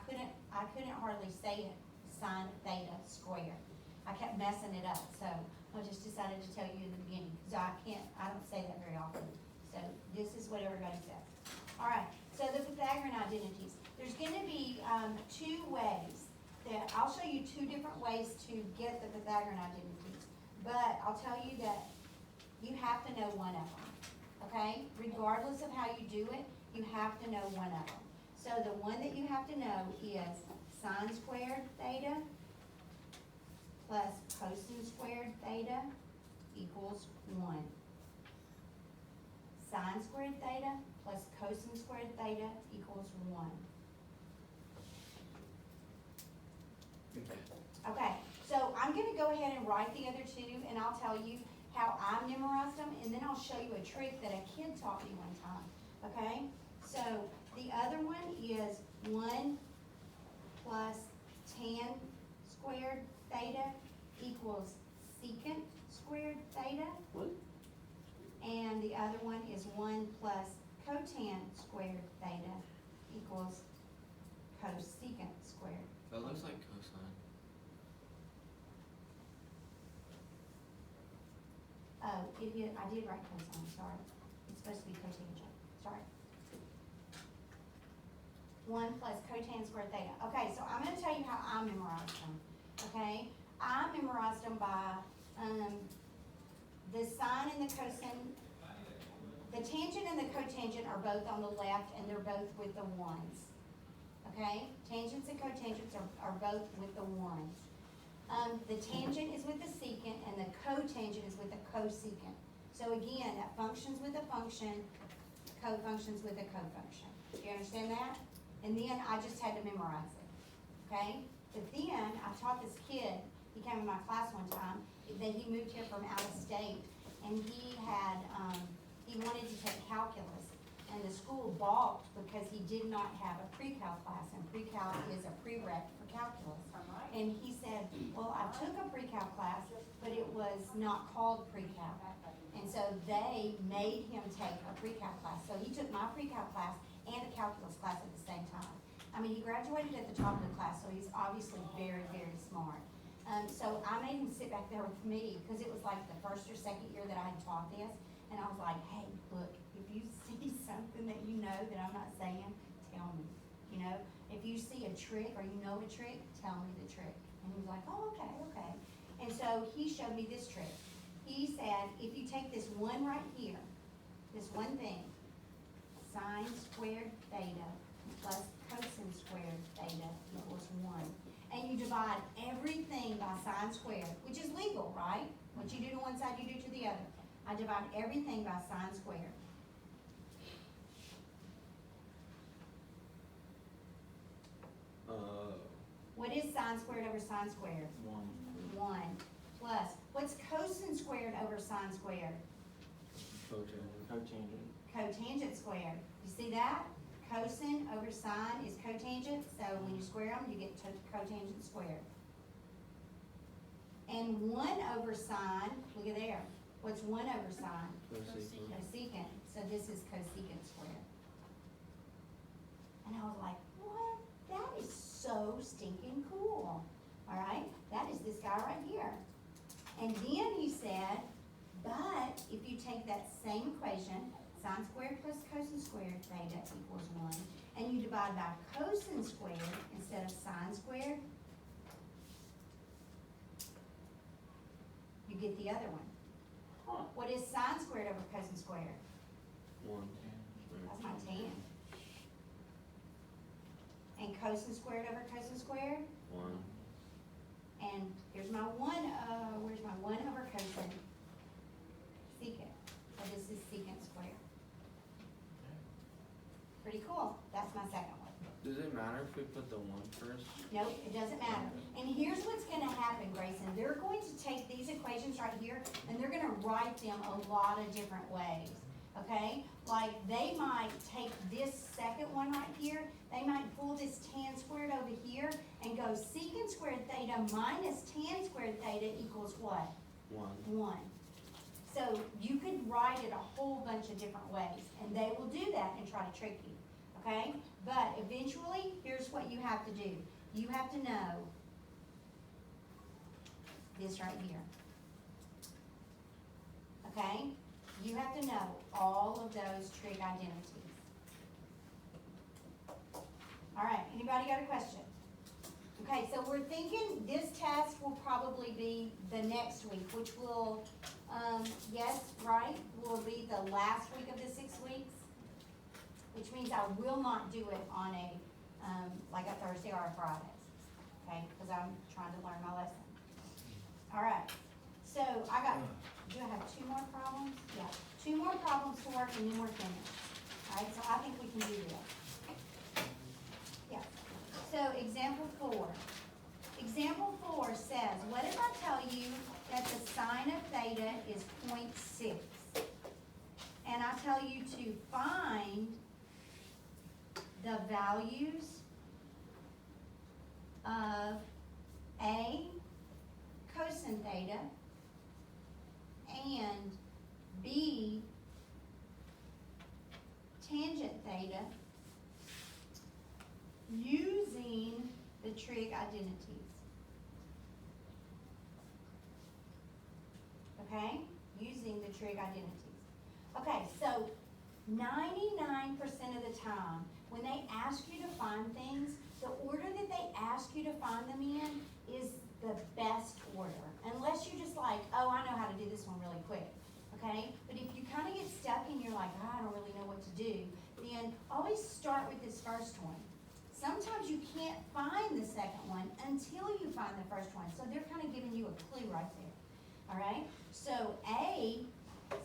couldn't hardly say it, sine theta squared. I kept messing it up, so I just decided to tell you in the beginning, because I don't say that very often. So this is what everybody says. All right, so the Pythagorean identities. There's gonna be 2 ways that, I'll show you 2 different ways to get the Pythagorean identities. But I'll tell you that you have to know one of them, okay? Regardless of how you do it, you have to know one of them. So the one that you have to know is sine squared theta plus cosine squared theta equals 1. sine squared theta plus cosine squared theta equals 1. Okay, so I'm gonna go ahead and write the other two, and I'll tell you how I memorized them, and then I'll show you a trick that a kid taught me one time, okay? So, the other one is 1 plus tan squared theta equals secant squared theta. What? And the other one is 1 plus cotan squared theta equals cosecant squared. That looks like cosine. Oh, I did write cosine, sorry. It's supposed to be cotangent, sorry. 1 plus cotan squared theta. Okay, so I'm gonna tell you how I memorized them, okay? I memorized them by, the sine and the cosine. The tangent and the cotangent are both on the left, and they're both with the 1s, okay? Tangents and cotangents are both with the 1s. The tangent is with the secant, and the cotangent is with the cosecant. So again, that functions with a function, cofunctions with a cofunction. Do you understand that? And then I just had to memorize it, okay? But then, I taught this kid, he came in my class one time, that he moved here from out of state, and he had, he wanted to take calculus, and the school balked because he did not have a PreCal class, and PreCal is a prereq for calculus. And he said, well, I took a PreCal class, but it was not called PreCal. And so they made him take a PreCal class. So he took my PreCal class and a calculus class at the same time. I mean, he graduated at the top of the class, so he's obviously very, very smart. So I made him sit back there with me, because it was like the first or second year that I had taught this. And I was like, hey, look, if you see something that you know that I'm not saying, tell me, you know? If you see a trick or you know a trick, tell me the trick. And he was like, oh, okay, okay. And so he showed me this trick. He said, if you take this one right here, this one thing, sine squared theta plus cosine squared theta equals 1. And you divide everything by sine squared, which is legal, right? What you do to one side, you do to the other. I divide everything by sine squared. What is sine squared over sine squared? 1 plus, what's cosine squared over sine squared? Cotangent. Cotangent squared. You see that? Cosine over sine is cotangent, so when you square them, you get cotangent squared. And 1 over sine, look at there. What's 1 over sine? Cosecant. Cosecant. So this is cosecant squared. And I was like, what? That is so stinking cool. All right? That is this guy right here. And then he said, but if you take that same equation, sine squared plus cosine squared theta equals 1, and you divide by cosine squared instead of sine squared, you get the other one. Huh. What is sine squared over cosine squared? 1. That's my tan. And cosine squared over cosine squared? 1. And here's my 1, where's my 1 over cosine? Secant. So this is secant squared. Pretty cool. That's my second one. Does it matter if we put the 1 first? Nope, it doesn't matter. And here's what's gonna happen, Grayson. They're going to take these equations right here, and they're gonna write them a lot of different ways, okay? Like, they might take this second one right here, they might pull this tan squared over here, and go secant squared theta minus tan squared theta equals what? 1. 1. So you could write it a whole bunch of different ways, and they will do that and try to trick you, okay? But eventually, here's what you have to do. You have to know this right here, okay? You have to know all of those trig identities. All right, anybody got a question? Okay, so we're thinking this test will probably be the next week, which will, yes, right, will be the last week of the 6 weeks, which means I will not do it on a, like a Thursday or a Friday, okay, because I'm trying to learn my lesson. All right, so do I have 2 more problems? Yeah, 2 more problems. problems to work and then we're finished. Alright, so I think we can do this. Yeah. So example 4. Example 4 says, what if I tell you that the sine of theta is 0.6? And I tell you to find the values of A, cosine theta, and B, tangent theta, using the trig identities. Okay? Using the trig identities. Okay, so 99% of the time, when they ask you to find things, the order that they ask you to find them in is the best order. Unless you're just like, oh, I know how to do this one really quick. Okay? But if you kind of get stuck and you're like, oh, I don't really know what to do, then always start with this first one. Sometimes you can't find the second one until you find the first one. So they're kind of giving you a clue right there. All right? So A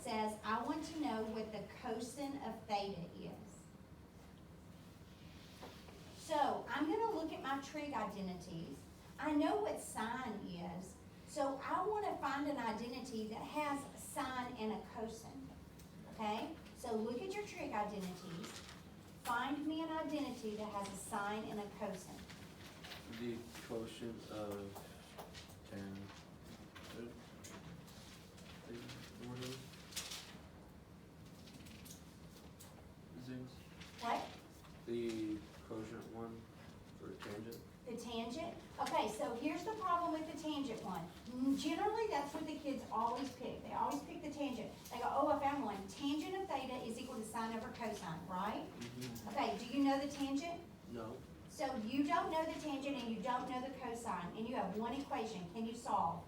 says, I want to know what the cosine of theta is. So I'm going to look at my trig identities. I know what sine is. So I want to find an identity that has a sine and a cosine. Okay? So look at your trig identities. Find me an identity that has a sine and a cosine. The quotient of tan. What? The quotient one for tangent. The tangent? Okay, so here's the problem with the tangent one. Generally, that's what the kids always pick. They always pick the tangent. They go, oh, I found one. Tangent of theta is equal to sine over cosine, right? Mm-hmm. Okay, do you know the tangent? No. So you don't know the tangent and you don't know the cosine, and you have one equation. Can you solve?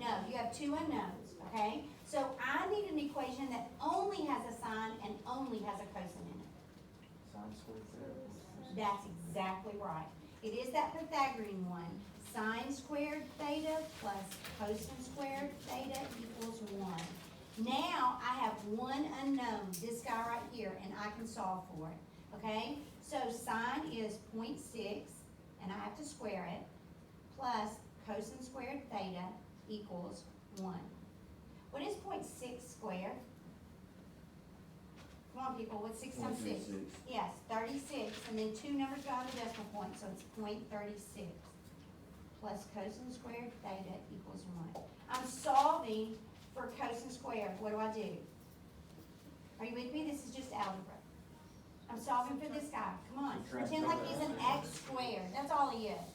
No, you have two unknowns, okay? So I need an equation that only has a sine and only has a cosine in it. Sine squared theta. That's exactly right. It is that Pythagorean one. Sine squared theta plus cosine squared theta equals 1. Now I have one unknown, this guy right here, and I can solve for it, okay? So sine is 0.6, and I have to square it, plus cosine squared theta equals 1. What is 0.6 squared? Come on, people, what's 6 times 6? Yes, 36, and then 2 numbers go on the decimal point, so it's 0.36. Plus cosine squared theta equals 1. I'm solving for cosine squared. What do I do? Are you with me? This is just algebra. I'm solving for this guy. Come on. Pretend like he's an x squared. That's all he is.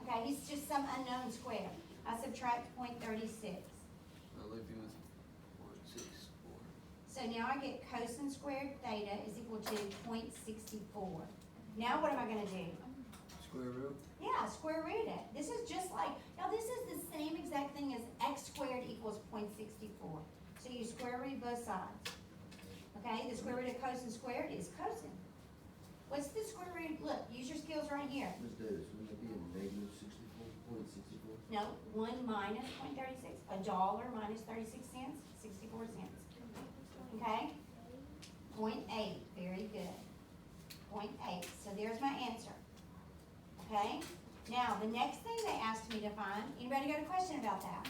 Okay, he's just some unknown square. I subtract 0.36. I'll leave you with 0.64. So now I get cosine squared theta is equal to 0.64. Now what am I going to do? Square root? Yeah, square root it. This is just like, now this is the same exact thing as x squared equals 0.64. So you square root both sides. Okay, the square root of cosine squared is cosine. What's the square root? Look, use your skills right here. Ms. Davis, wouldn't that be a negative 64.64? No, 1 minus 0.36, $1 minus 36 cents, 64 cents. Okay? 0.8, very good. 0.8, so there's my answer. Okay? Now, the next thing they asked me to find, anybody got a question about that?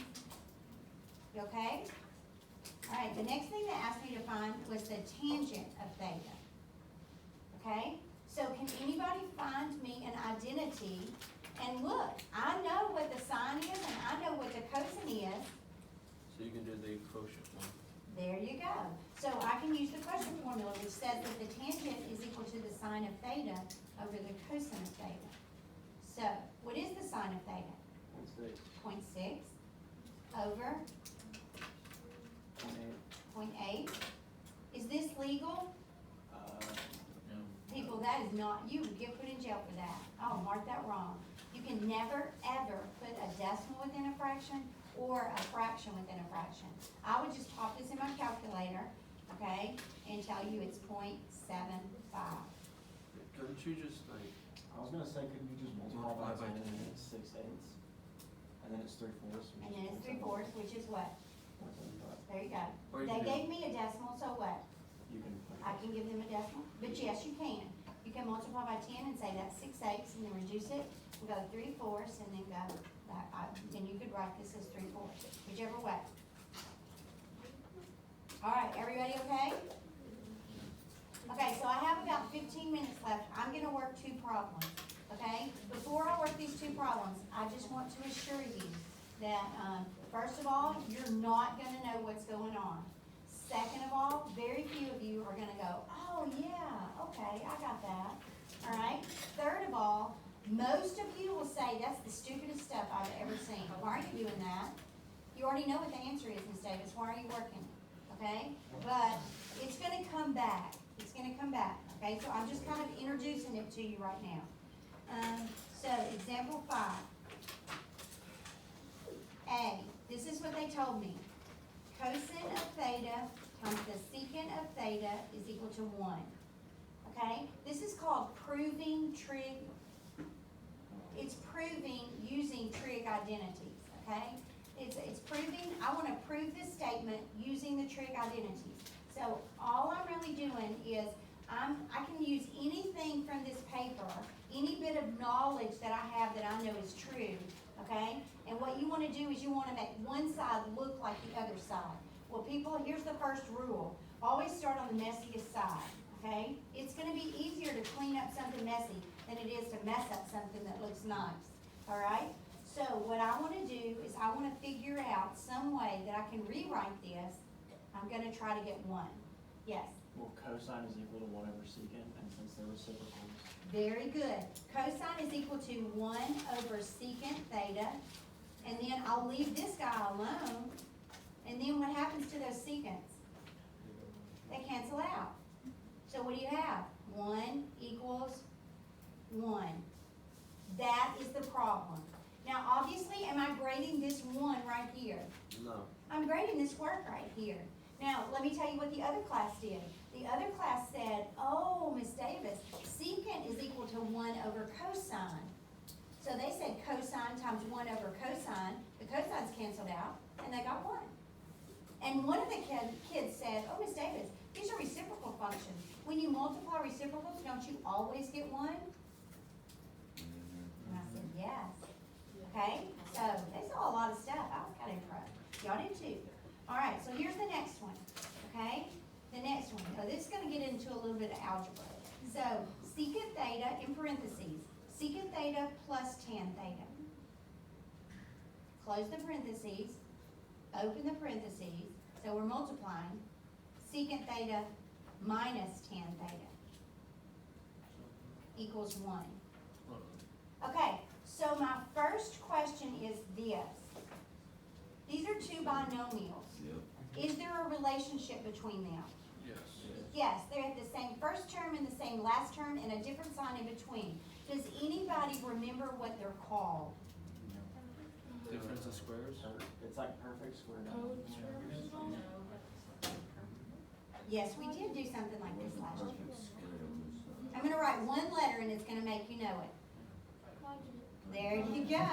You okay? All right, the next thing they asked me to find was the tangent of theta. Okay? So can anybody find me an identity? And look, I know what the sine is and I know what the cosine is. So you can do the quotient one. There you go. So I can use the quotient formula, which says that the tangent is equal to the sine of theta over the cosine of theta. So, what is the sine of theta? 0.6 over 0.8. Is this legal? No. People, that is not, you would get put in jail for that. Oh, mark that wrong. You can never, ever put a decimal within a fraction or a fraction within a fraction. I would just pop this in my calculator, okay, and tell you it's 0.75. Couldn't you just like, I was gonna say, couldn't you just multiply by 10 and it's 6/8? And then it's 3/4. And then it's 3/4, which is what? 6.75. There you go. Or you They can do- gave me a decimal, so what? You can. I can give them a decimal, but yes, you can. You can multiply by 10 and say that's 6/8, and then reduce it, and go 3/4, and then go, then you could write this as 3/4, whichever way. All right, everybody okay? Okay, so I have about 15 minutes left. I'm gonna work two problems, okay? Before I work these two problems, I just want to assure you that, first of all, you're not gonna know what's going on. Second of all, very few of you are gonna go, oh yeah, okay, I got that, all right? Third of all, most of you will say, that's the stupidest stuff I've ever seen. Why are you doing that? You already know what the answer is, Ms. Davis, why are you working, okay? But it's gonna come back, it's gonna come back, okay? So I'm just kind of introducing it to you right now. So example 5. A, this is what they told me. Cosine of theta times the secant of theta is equal to 1. Okay? This is called proving trig. It's proving using trig identities. Okay? It's proving, I want to prove this statement using the trig identities. So all I'm really doing is I can use anything from this paper, any bit of knowledge that I have that I know is true, okay? And what you want to do is you want to make one side look like the other side. Well, people, here's the first rule. Always start on the messiest side, okay? It's going to be easier to clean up something messy than it is to mess up something that looks nice, all right? So what I want to do is I want to figure out some way that I can rewrite this. I'm going to try to get 1. Yes? Well, cosine is equal to 1 over secant, and since they're reciprocals, Very good. Cosine is equal to 1 over secant theta. And then I'll leave this guy alone. And then what happens to those secants? They cancel out. So what do you have? 1 equals 1. That is the problem. Now, obviously, am I grading this 1 right here? No. I'm grading this work right here. Now, let me tell you what the other class did. The other class said, oh, Miss Davis, secant is equal to 1 over cosine. So they said cosine times 1 over cosine. The cosines canceled out, and they got 1. And one of the kids said, oh, Miss Davis, these are reciprocal functions. When you multiply reciprocals, don't you always get 1? And I said, yes. Okay, so they saw a lot of stuff. I was kind of impressed. Y'all did too. All right, so here's the next one, okay? The next one. Oh, this is going to get into a little bit of algebra. So secant theta in parentheses. Secant theta plus tan theta. Close the parentheses. Open the parentheses. So we're multiplying. Secant theta minus tan theta equals 1. Okay, so my first question is this. These are two binomials. Yep. Is there a relationship between them? Yes. Yes, they're at the same first term and the same last term and a different sign in between. Does anybody remember what they're called? Difference of squares? it's like perfect square diagonal. Yes, we did do something like this last year. Perfect square was, I'm gonna write one letter and it's gonna make you know it. There you go.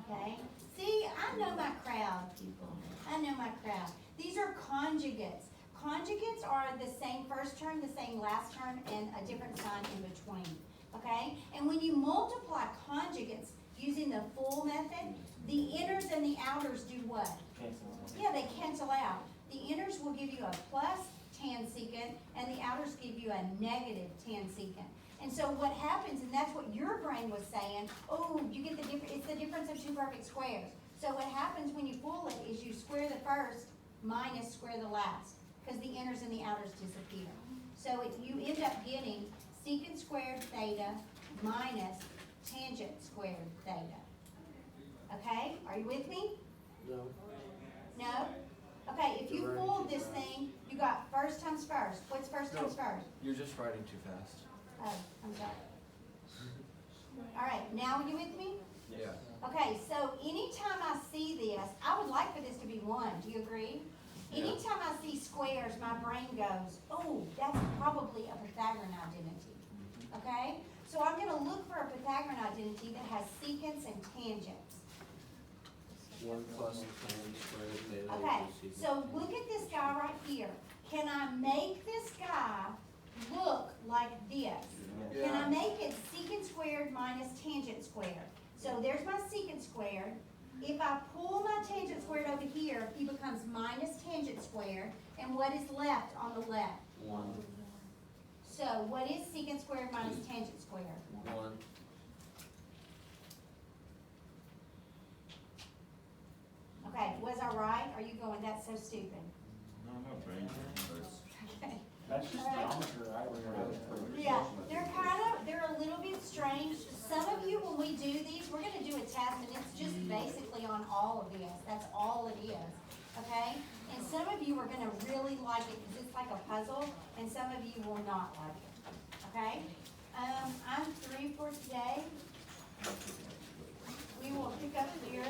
Okay, see, I know my crowd, people. I know my crowd. These are conjugates. Conjugates are the same first term, the same last term, and a different sign in between. Okay, and when you multiply conjugates using the full method, the inners and the outers do what? Cancel. Yeah, they cancel out. The inners will give you a plus tan secant, and the outers give you a negative tan secant. And so what happens, and that's what your brain was saying, oh, you get the difference, it's the difference of two perfect squares. So what happens when you pull it is you square the first minus square the last, because the inners and the outers disappear. So you end up getting secant squared theta minus tangent squared theta. Okay, are you with me? No. No? Okay, if you fold this thing, you got first times first. What's first times first? You're just writing too fast. Oh, I'm sorry. All right, now are you with me? Yeah. Okay, so anytime I see this, I would like for this to be 1. Do you agree? Yeah. Anytime I see squares, my brain goes, oh, that's probably a Pythagorean identity. Okay? So I'm going to look for a Pythagorean identity that has secants and tangents. 1 plus tan squared theta Okay, equals secant so theta. look at this guy right here. Can I make this guy look like this? Can I make it secant squared minus tangent squared? So there's my secant squared. If I pull my tangent squared over here, he becomes minus tangent squared. And what is left on the left? 1, So what is secant squared minus tangent squared? 1. Okay, was I right? Are you going, that's so stupid? No, my brain hurts. Okay. That's just geometry, right? Yeah, they're a little bit strange. Some of you, when we do these, we're gonna do a test and it's just basically on all of this. That's all it is, okay? And some of you are gonna really like it because it's like a puzzle, and some of you will not like it, okay? I'm through for today. We will pick up here